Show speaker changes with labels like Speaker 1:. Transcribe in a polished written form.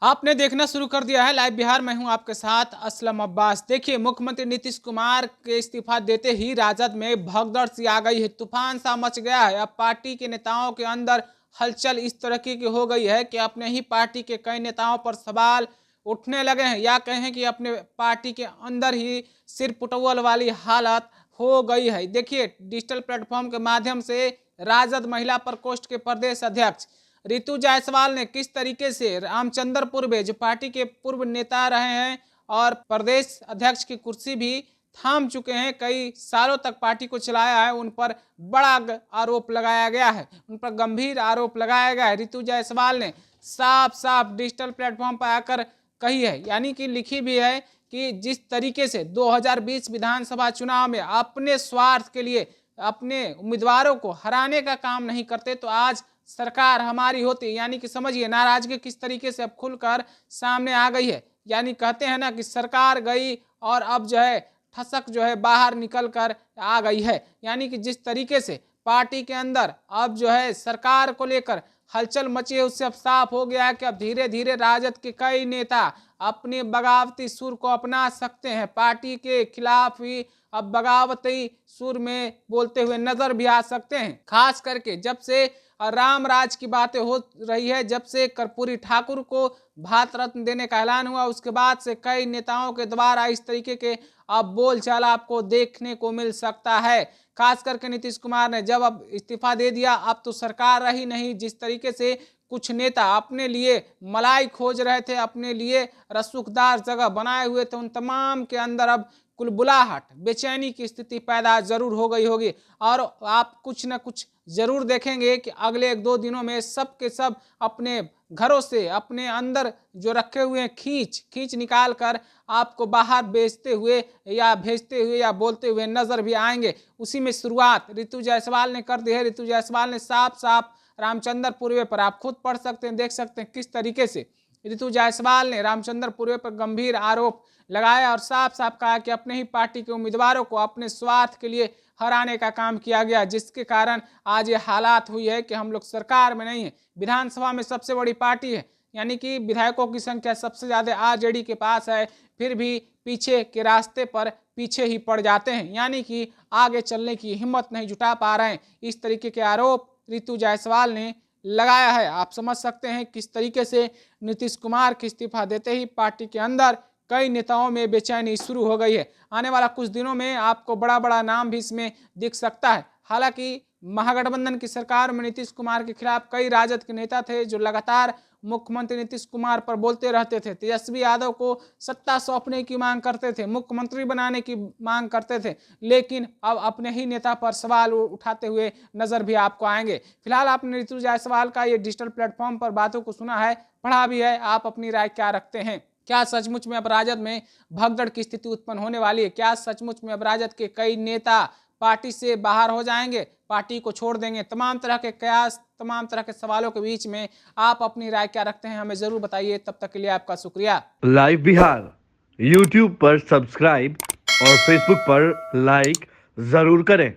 Speaker 1: आपने देखना शुरू कर दिया है लाइव बिहार। मैं हूं आपके साथ असलम अब्बास। देखिए, मुख्यमंत्री नीतीश कुमार के इस्तीफा देते ही राजद में भगदड़ सी आ गई है, तूफान सा मच गया है। अब पार्टी के नेताओं के अंदर हलचल इस तरह की हो गई है कि अपने ही पार्टी के कई नेताओं पर सवाल उठने लगे हैं, या कहें कि अपने पार्टी के अंदर ही सिर पुटौल वाली हालत हो गई है। देखिए, डिजिटल प्लेटफॉर्म के माध्यम से राजद महिला प्रकोष्ठ के प्रदेश अध्यक्ष रितु जायसवाल ने किस तरीके से रामचंद्रपुर में, जो पार्टी के पूर्व नेता रहे हैं और प्रदेश अध्यक्ष की कुर्सी भी थाम चुके हैं, कई सालों तक पार्टी को चलाया है, उन पर बड़ा आरोप लगाया गया है, उन पर गंभीर आरोप लगाया गया है। रितु जायसवाल ने साफ साफ डिजिटल प्लेटफॉर्म पर आकर कही है, यानी कि लिखी भी है कि जिस तरीके से 2020 विधानसभा चुनाव में अपने स्वार्थ के लिए अपने उम्मीदवारों को हराने का काम नहीं करते तो आज सरकार हमारी होती। यानी कि समझिए नाराजगी किस तरीके से अब खुलकर सामने आ गई है। यानी कहते हैं ना कि सरकार गई और अब जो है ठसक जो है बाहर निकल कर आ गई है। यानी कि जिस तरीके से पार्टी के अंदर अब जो है सरकार को लेकर हलचल मची है, उससे अब साफ हो गया है कि अब धीरे धीरे राजद के कई नेता अपने बगावती सुर को अपना सकते हैं। पार्टी के खिलाफ ही अब बगावती सुर में बोलते हुए नजर भी आ सकते हैं। खास करके जब से राम राज की बातें हो रही है, जब से कर्पूरी ठाकुर को भारत रत्न देने का ऐलान हुआ, उसके बाद से कई नेताओं के द्वारा इस तरीके के अब बोलचाल आपको देखने को मिल सकता है। खास करके नीतीश कुमार ने जब अब इस्तीफा दे दिया, अब तो सरकार रही नहीं। जिस तरीके से कुछ नेता अपने लिए मलाई खोज रहे थे, अपने लिए रसूखदार जगह बनाए हुए थे, उन तमाम के अंदर अब कुलबुलाहट, बेचैनी की स्थिति पैदा जरूर हो गई होगी। और आप कुछ न कुछ जरूर देखेंगे कि अगले 1-2 दिनों में सब के सब अपने घरों से अपने अंदर जो रखे हुए हैं खींच निकाल कर आपको बाहर बेचते हुए या भेजते हुए या बोलते हुए नजर भी आएंगे। उसी में शुरुआत रितु जायसवाल ने कर दी है। रितु जायसवाल ने साफ साफ रामचंद्रपुर पर, आप खुद पढ़ सकते हैं, देख सकते हैं किस तरीके से रितु जायसवाल ने रामचंद्रपुर पर गंभीर आरोप लगाया और साफ साफ कहा कि अपने ही पार्टी के उम्मीदवारों को अपने स्वार्थ के लिए हराने का काम किया गया, जिसके कारण आज ये हालात हुई है कि हम लोग सरकार में नहीं है। विधानसभा में सबसे बड़ी पार्टी है, यानी कि विधायकों की संख्या सबसे ज्यादा आरजेडी के पास है, फिर भी पीछे के रास्ते पर पीछे ही पड़ जाते हैं, यानी कि आगे चलने की हिम्मत नहीं जुटा पा रहे हैं। इस तरीके के आरोप रितु जायसवाल ने लगाया है। आप समझ सकते हैं किस तरीके से नीतीश कुमार के इस्तीफा देते ही पार्टी के अंदर कई नेताओं में बेचैनी शुरू हो गई है। आने वाला कुछ दिनों में आपको बड़ा बड़ा नाम भी इसमें दिख सकता है। हालांकि महागठबंधन की सरकार में नीतीश कुमार के खिलाफ कई राजद के नेता थे जो लगातार मुख्यमंत्री नीतीश कुमार पर बोलते रहते थे। तेजस्वी यादव को सत्ता सौंपने की मांग करते थे, मुख्यमंत्री बनाने की मांग करते थे, लेकिन अब अपने ही नेता पर सवाल उठाते हुए नजर भी आपको आएंगे। फिलहाल आपने रितु जायसवाल का ये डिजिटल प्लेटफॉर्म पर बातों को सुना है, पढ़ा भी है। आप अपनी राय क्या रखते हैं? क्या सचमुच में अब राजद में भगदड़ की स्थिति उत्पन्न होने वाली है? क्या सचमुच में अब राजद के कई नेता पार्टी से बाहर हो जाएंगे, पार्टी को छोड़ देंगे? तमाम तरह के कयास, तमाम तरह के सवालों के बीच में आप अपनी राय क्या रखते हैं, हमें जरूर बताइए। तब तक के लिए आपका शुक्रिया।
Speaker 2: लाइव बिहार यूट्यूब पर सब्सक्राइब और फेसबुक पर लाइक जरूर करें।